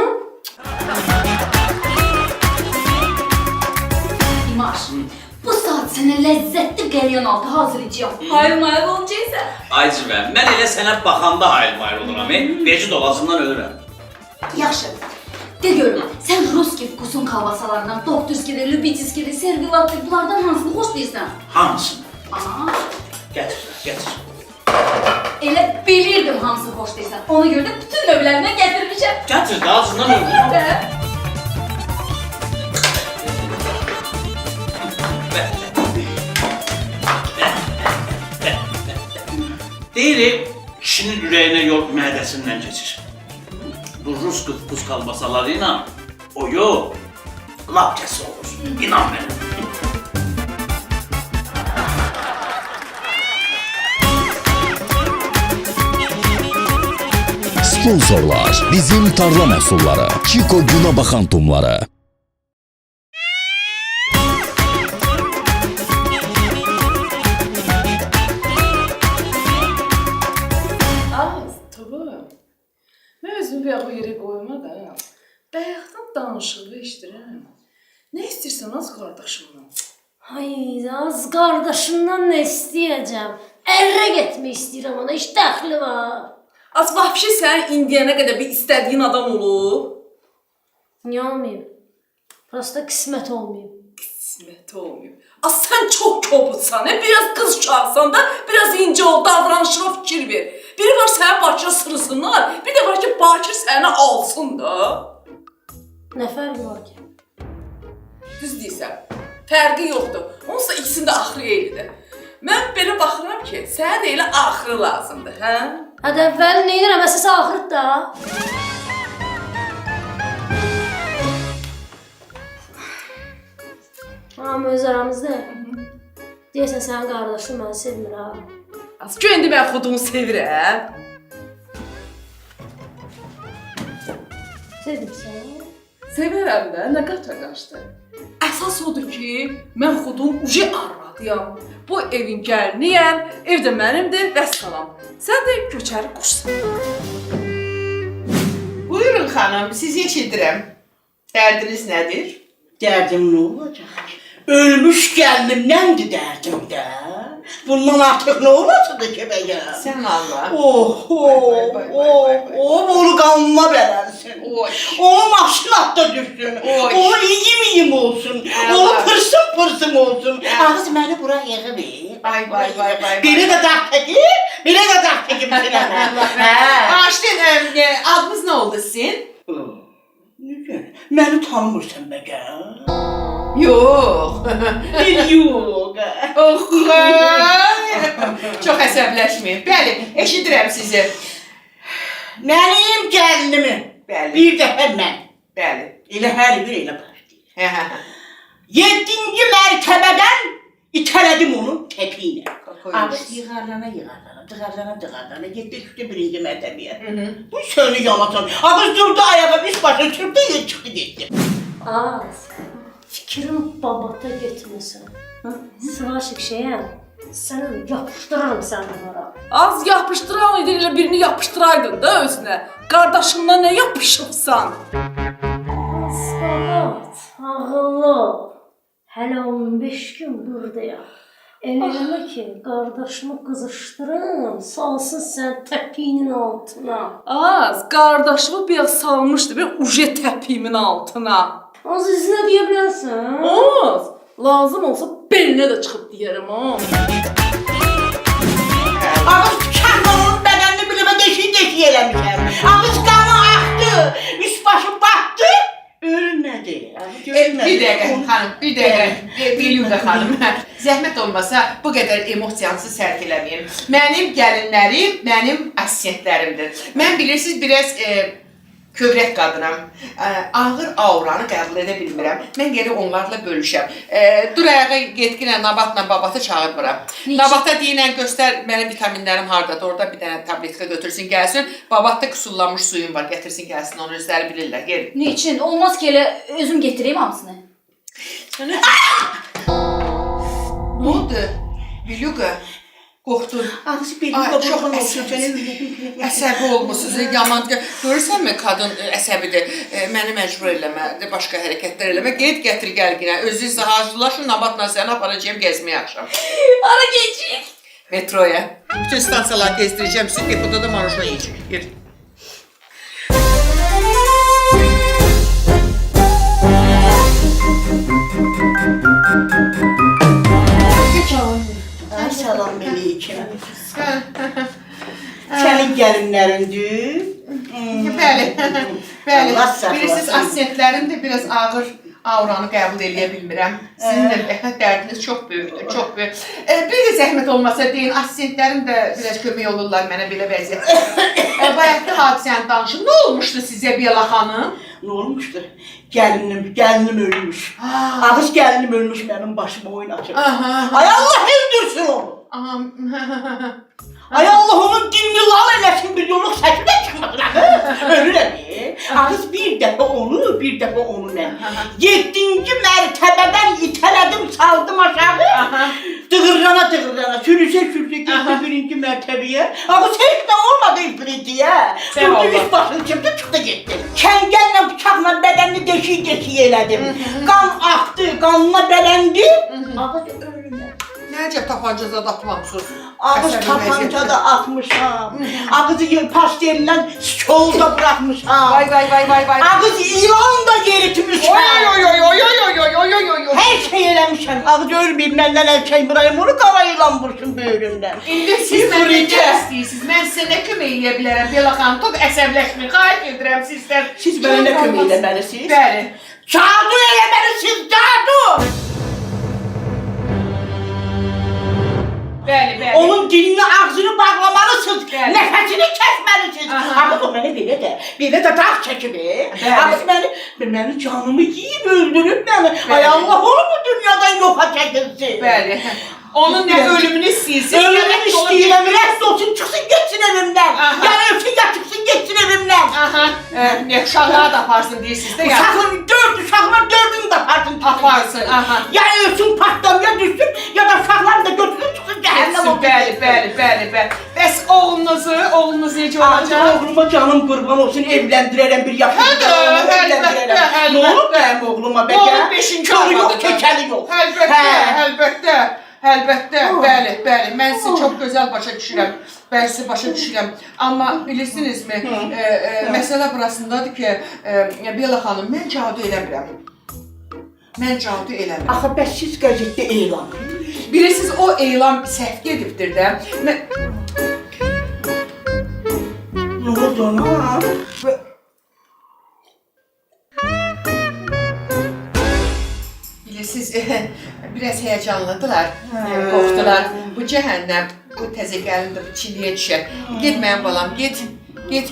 İmaş, bu saat sənə ləzzətli qəlyan altı hazırlayacağım. Hayır mayıl olacaqsa. Ay civə, mən elə sənə baxanda hayır oluram, Vecid olazından ölürəm. Yaxşı. De görüm, sən Ruski vkusun kalbasalarından, doktorskili, lübitiskili, servilatlı bunlardan hansını xoşlayırsan? Hamısını. Aa, Gətir. elə bilirdim hamısını xoşlayırsan. Ona görə də bütün növlərindən gətirmişəm. Gətir də ağzından ölürəm. Deyirik, kişinin ürəyinə yol mədəsindən keçir. Bu Rus qıpqız kalbasaları ilə o yox, lap kəsi olur. İnan mənə. Sponsorlar bizim tarla məhsulları, Çiko Güna baxan tumları. Tabii. Mən özümü bir yerə qoymadan, bayaqdan danışığı eşidirəm. Nə istəyirsən az qardaşımdan? Hayır, az qardaşımdan nə istəyəcəm? Ərrə getmək istəyirəm ona, heç dəxli var. Az vahşi sən indiyənə qədər bir istədiyin adam olub. Niyə olmayayım? Prosta qismət olmayayım. Qismət olmayıb. Az sən çox kobudsan, biraz qız uşaqsan da, biraz dinc ol, davranışına fikir ver. Biri var sənin başına sırısınlar, bir də var ki, Bakir səni alsın da. Nə fərqi var ki? Düz deyirsən, fərqi yoxdur. Onsuz da ikisinin də axırı eynidir. Mən belə baxıram ki, sənə də elə axırı lazımdır, hə? Hadi əvvəl neyinirəm, əsas axırı da. Amma öz aramızda. Deyəsən sənin qardaşın məni sevmir ha. Az ki, indi mən xudumu sevirəm. Sevmirsən? Sevirəm də, nə qaça-qaçdı. Əsas odur ki, mən xudum uji arvadıyam. Bu evin gəliniyəm, ev də mənimdir, vəssalam. Sən də köçəri quşsan. Buyurun xanım, sizi eşidirəm. Dərdiniz nədir? Dərdim nə olacaq? Ölmüş gəlinimdəndir dərdim də. Bundan artıq nə olacaqdır ki bəyə? Sən Allah. Onu qanına bələnsin. Oy. Onu maşın atda düşsün. Oy. Onu iyim olsun. Allah. Onu pırsın olsun. Ağız məni bura yığı ver. Vay. Biri də dağ çəkib, biri də dağ çəkib sinəmə. Bağışlayın, adınız nə oldu sizin? Məni tanımırsan bəgə? Yox. Yox. Çox əsəbləşməyin. Bəli, eşidirəm sizi. Mənim gəlinimi. Bəli. Bir dəfə mən. Bəli. Elə hər bir elə başlayır. 7-ci mərtəbədən itələdim onu təpiylə. Ağız yığarlana, getdi düşdü 1-ci mərtəbəyə. Bu sönü yalatan. Ağız durdu ayağa, üst başını çırpdı, çıxdı getdi. Az. Fikrim babata getməsin. Sıvaşıq şeyəm. Səni yapışdırırım sənə. Az yapışdıran idin, elə birini yapışdıraydın da özünə. Qardaşından nə yapışıbsan? Az babat, ağıllı ol. Hələ 15 gün buradayam. Eləmə ki, qardaşımı qızışdırım, salsın sən təpiyinin altına. Az, qardaşımı bir salmışdı, bir uje təpiyimin altına. Az izinə deyə bilərsən? Az, lazım olsa belinə də çıxıb deyərəm ha. Ağız çıxarma onun bədənini bilimə deşik eləmişəm. Ağız qanı axdı, üst başı batdı, ölmədi. Bir dəqiqə xanım, bir dəqiqə. Biliyuda xanım. Zəhmət olmasa bu qədər emosiyanızı sərf eləməyin. Mənim gəlinlərim, mənim asiyetlərimdir. Mən bilirsiniz, biraz kövrək qadınam. Ağır auranı qəbul edə bilmirəm. Mən geri onlarla bölüşəm. Dur ayağa getkinə Nabatla babatı çağırmıram. Nabata deyinən göstər, mənim vitaminlərim hardadır, orada bir dənə tabletka götürsün, gəlsin. Babatda qüsurlanmış suyum var, gətirsin, gəlsin, onu özləri bilirlər. Gelin. Niçin? Olmaz ki, elə özüm getireyim hamısını. Ne oldu? Biluqa, qorxdun. Ağız Ay, belim çox əsəbi olmuşsunuz, yaman. Görürsənmi qadın əsəbidir, məni məcbur eləmə, başqa hərəkətlər eləmə. Get, gətir, gəl yine. Özünüz hazırlaşın, Nabatla səni aparacağım gəzməyə axşam. Ara geçeyim. Metroya. Bütün stansiyaları gezdireceğim, siz depoda da marujna yiyecek. Gelin. Salam aleyküm. Sənin gəlinlərindir. Bəli, bəli. Allah saxlasın. Bilirsiniz, asiyetlərim də biraz ağır auranı qəbul edə bilmirəm. Sizin də dərdiniz çox böyükdür, çox böyük. Bir də zəhmət olmasa deyin, asiyetlərim də biraz kömək olurlar mənə belə vəziyyətdə. Bayaqda hadisəni danışın. Nə olmuşdu sizə Bela xanım? Nə olmuşdu? Gəlinim ölmüş. Ağız gəlinim ölmüş, mənim başıma oynatır. Ay Allah öldürsün onu. Ay Allah onun dinini lal eləsin, bir yolluq səkilə çıxmasın. Ölürəm. Ağız bir dəfə onu mən. 7-ci mərtəbədən itələdim, saldım aşağı. Dığırlana, sürüsə getdi 1-ci mərtəbəyə. Ağız heç də olmadı ifritiyə. Durdu üst başını çıxdı, çıxdı getdi. Kəngəllə, bıçaqla bədənini deşik elədim. Qan axdı, qanına bələndi. Ağız ölürüm. Necə tapancada atmamısınız? Ağız tapanca da atmışam. Ağzı pastelden şov da bırakmışam. Vay vay vay vay vay. Ağız ilan da yeritmişam. Oy oy oy oy oy oy oy oy oy oy. Her şey eləmişəm. Ağız ölməyib məndən əl çəkmirəm. Onu qara ilan vursun böyründən. İndi siz məndən nə istəyirsiniz? Mən sizə nə kömək edə bilərəm? Bela xanım, çok əsəbləşməyin. Xahiş edirəm sizdən. Siz mənə nə kömək eləməlisiniz? Bəli. Cadu eləməlisiniz, cadu! Bəli, bəli. Onun dilini, ağzını bağlamalısınız, Bəli. nəfəsini kəsməlisiniz. Aha. Ama o mənə belə də dağ çəkib. Bəli. Ama mənim canımı yiyib, öldürüb məni. Ay Allah, onu bu dünyadan yoxa çəkilsin. Bəli. Onun nə ölümünü istəyirsiniz? Ölümünü istəyirəm, rəst olsun, çıxsın, geçsin evimdən. Aha. Ya ölsün, ya çıxsın, geçsin evimdən. Aha. Ne uşaqları da aparsın deyirsiniz də ya. Uşağın, uşaqlar dördünü də aparsın. Aparsın, aha. Ya ölsün, partlamaya düşsün, ya da uşaqlarını da götürün, çıxsın, cəhənnəm olsun. Bəli, bəli, bəli, bəli. Bəs oğlunuz necə olacaq? Oğluma canım qurban olsun, evləndirərəm bir yaşlı Hə, canımı, əlbəttə, evləndirərəm. Nə olub mənim oğluma be? Oğlum beşinci Körü yox, arvadıdır. keçəli yox. Əlbəttə, Hə. əlbəttə. Əlbəttə, bəli, bəli. Mən sizi çox gözəl başa düşürəm. Mən sizi başa düşürəm. Amma bilirsinizmi, məsələ burasındadır ki, Bela xanım, mən cadu eləmirəm. Mən cadu eləmirəm. Axı, bəs siz qəzetdə elan. Bilirsiniz, o elan səhv gedibdir də. Nə oldu ona? Bilirsiniz, biraz heyecanlıdılar, qorxdular. Bu cəhənnəm, bu təzə gəlin də bu çiliyə düşər. Get mənim balam, get.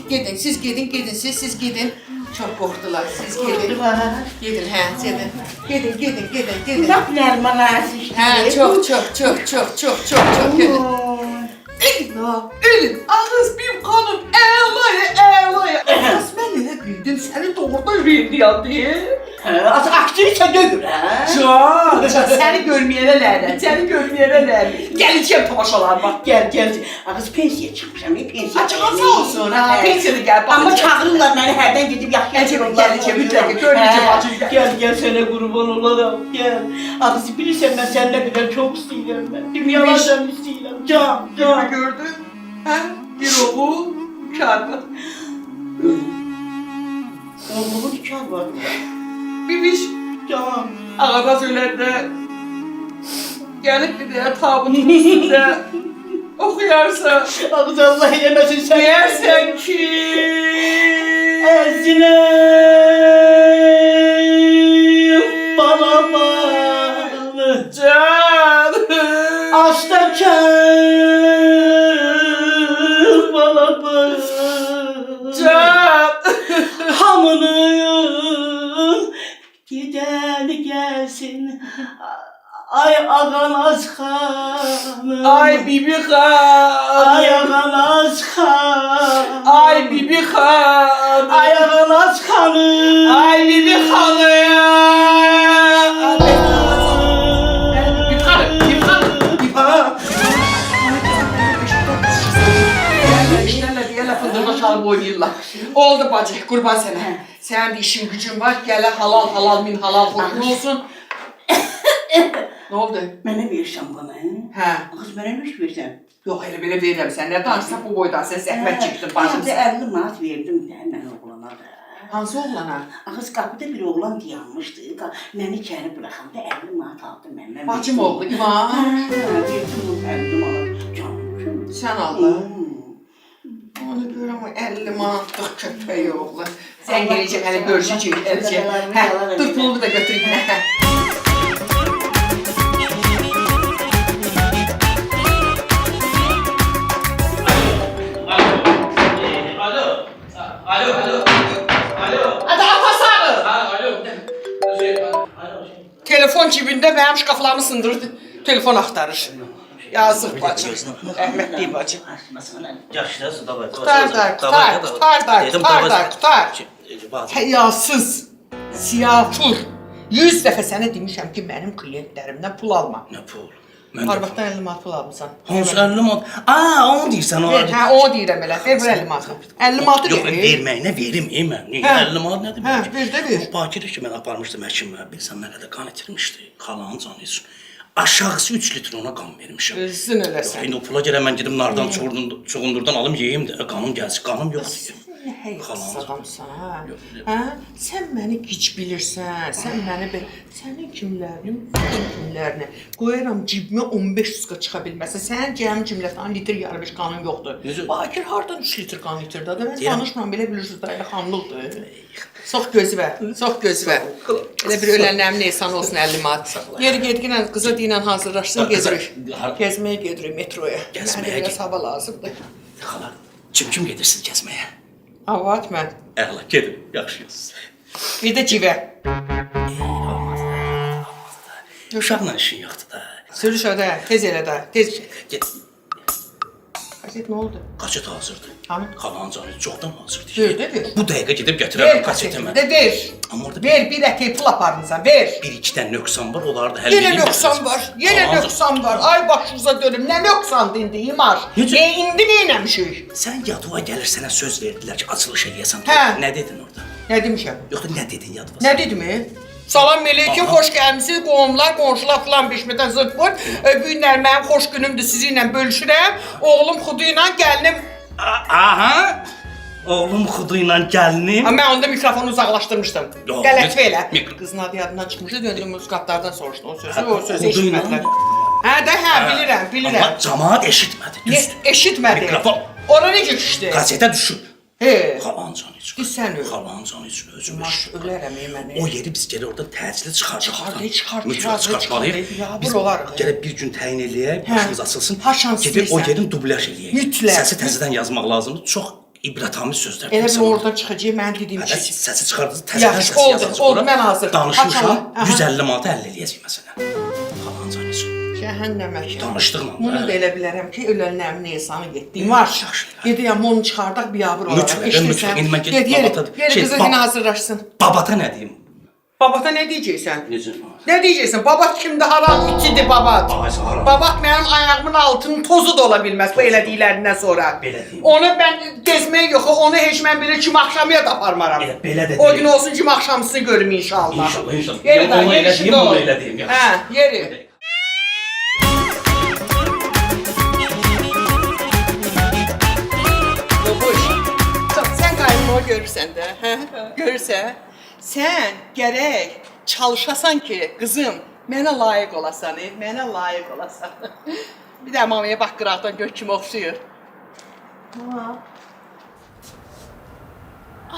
Gedin, siz gedin, siz gedin. Çox qorxdular, siz gedin. Gedin, hə, gedin. Lap nərman əziz. Hə, çox gedin. Elin, ağız bir xanım, əlaya. Ağız, mən elə bildim, səni doğrudan reydiyat deyil. Aktrisa dövür, hə? Can, səni görməyənə lənət, Gələcəm tamaşalarıma. Gəl. Ağız pensiya çıxmışam, pensiya. Açıqan sağ olsun, ha, pensiyada gəl, Amma baxacaq. çağırırlar məni hərdən gedib Gələcəm, mütləq, görməyəcəm, bacım. Gəl sənə qurban olaram, gəl. Ağız, bilirsən mən səni nə qədər çox istəyirəm mən. Dünyalardan istəyirəm, can. Gördün? Hə? Bir oğul, karpı. Oğlumun kar var. Bibiş, Can. ağabaz öləndə gəlib bir də tabutun üstündə oxuyarsa, Ağız Allah eləməsin sən. deyərsən ki... Əzinə balabalı Can! Astakar balabalı Can! Hamının gidəni gəlsin Ay ağanaz xanım Ay bibi xan! Ay ağanaz xanım Ay bibi xan! Ay ağanaz xanım Ay bibi xanım! Bibi xanım! İşlərlə deyərlə fındırma çalıb oynayırlar. Oldu bacı, qurban sənə. Sənin də işin gücün var, gələ halal, min halal xurqun olsun. Nə oldu? Mənə verirsən bana, Hə. Ağız mənə nə verirsən? Yox, elə belə verirəm sən. Nə danışsan bu boydan sən zəhmət çəkdin bacımsın. 50 manat verdim də mən oğlana da. Hansı oğlana? Ağız qapıda bir oğlan dayanmışdı. Məni içəri buraxanda 50 manat aldı məndən. Bacım oğlu, İvan. Verdim o 50 manat. Canım. Sən aldın. Onu görəm o 50 manatlıq köpək oğlu. Sən gələcək, hələ görüşəcək, gələcək. Hə, dur pulunu da götürün. Hadi atasanı. Telefon cibində mənim şkaflarımı sındırdı. Telefon axtarır. Yazıq bacım. Rəhmətli bacım. Yaşlısın, davay. Qutar. Həyasız, siyafur. 100 dəfə sənə demişəm ki, mənim klientlərimdən pul alma. Nə pul? Arvaddan 50 manat pul almısan. Hansı 50 manat? Onu deyirsən o. Hə, o deyirəm elə. Ver 50 manatı. 50 manatı Yox, verir. verməyinə verim, mən. 50 manat nədir? Hə, ver də ver. Bakirə ki, mən aparmışdım həkimə. Bilsən nə qədər qan itirmişdi. Xalanın canı üçün. Aşağısı 3 litr ona qan vermişəm. Özün eləsən. İndi o pula görə mən gedim nardan çoğundurdan alım yeyim də qanım gəlsin. Qanım yoxdur. Nə həyat adamsan, hə? Yox, yox. Hə? Sən məni gic bilirsən, sən məni sənin kimlərini qoyaram cibimə 15 suska çıxa bilməsin. Sənin cəmi cümlətan litr yarım qanın yoxdur. Necə? Bakir hardan 3 litr qan itirdi? Da mən Deyirəm. danışmıram, belə bilirsiniz da elə xanlıqdır. Sox gözünə, sox gözünə. Elə bir ölənlərim neysan olsun 50 manat. Yeri gedginə qıza deyinən hazırlaşsın, gedirik. Gəzməyə gedirik metroya. Gəzməyə Mənə biraz hava lazımdır. Xala, kim gedirsin gəzməyə? Avat mən. Əla, gedin, yaxşıyız. Bir də civə. Uşaqla işin yoxdur da. Sürüş ödə, tez elə də, tez. Get. Kaset nə oldu? Kaset hazırdır. Hanı? Xalanın canı çoxdan hazırdır. Ver, də ver. Bu dəqiqə gedib Ver gətirərəm kasetimi kasetimi. də ver. Amma orada Ver, bir ətəy pul aparmısan, ver. bir-iki dənə nöqsan var, onları da həll Yenə edeyim. nöqsan var, yenə Xalanın- nöqsan var. Ay başınıza dönüm, nə nöqsandı indi İmar? Necə? İndi nə eləmişik? Sən yadıva gəlir sənə söz verdilər ki, açılış eləyəsən. Hə. Nə dedin orada? Nə demişəm? Yoxsa nə dedin yadıva? Nə dedimi? Salam əleykum, Aha. xoş gəlmisiniz qohumlar, qonşular filan beşmədən zırt vur. Bu günlər mənim xoş günümdür, sizinlə bölüşürəm. Oğlum Xudu ilə gəlinim. Aha! Oğlum Xudu ilə gəlinim. Mən onda mikrofonu uzaqlaşdırmışdım. Yox, Qələt biz- elə. mikro- Qızın adı yadından çıxmışdı, döndüm muskatlardan soruşdum o sözü, Hə, o sözü Xudu ilə- eşitmədilər. Hə də, hə, bilirəm, bilirəm. Amma camaat eşitmədi, düzdür. Eşitmədi. Mikrofon Ora necə düşdü? qazetə düşüb. He. Xalanın canı üçün. Biz sən öl. Xalanın canı üçün özüm Maş eşitdim. ölərəm mənə. O yeri biz gələ orada təcili çıxaracaq. Çıxart. Biz Yabır olarıq. gələ bir gün təyin eləyək, Hə. başımız açılsın. Ha, şans Gedib o istəyirsən. yerin dublyaj eləyək. Mütləq. Səsi təzədən yazmaq lazımdır. Çox ibrətamiz sözlər. Elə bir desən. oradan çıxacaq, mən dediyim Hələ ki. səsi çıxardınız, təzədən Yaxşı, səsi oldu, yazacaq. oldu, Ora mən hazır. Danışmışam, Açalım. Aha. 150 manata həll eləyəcək məsələn. Xalanın canı üçün. Cəhənnəmə ki. Danışdıqla. Bunu da elə bilərəm ki, ölənlərimin insanı getdiyim var. Yaxşı. Gedəyəm, onu çıxardaq biabır olaraq. Mütləq, mütləq. İndi mən gedib babata- Yeri şey, qızı bab- yenə hazırlaşsın. Babata nə deyim? Babata nə deyəcəksən? Necə? Nə deyəcəksən? Babat kimdə haram itidir babat. Ay, haram. Babat mənim ayağımın altının tozu da ola bilməz bu elədiklərindən sonra. Belə deyim. Onu mən gezməyə yox, onu heç mən belə kim axşamıya da aparmaram. Belə də O deyim. gün olsun kim axşamısını görüm inşallah. İnşallah, inşallah. Yeri Ya də, onu yeri elə işində deyim, bunu ol. elə deyim, yaxşı. Hə, yeri. Babuş, sən qaynını o görürsən də, hə? Görürsən? Sən gərək çalışasan ki, qızım, mənə layiq olasan, mənə layiq olasan. Bir də mamaya bax qıraqdan gör kimi oxşuyur.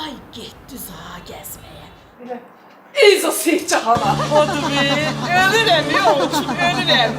Ay getdi za gəzməyə. İzo Sehcahana. Odur be. Ölürəm ya onun üçün, ölürəm.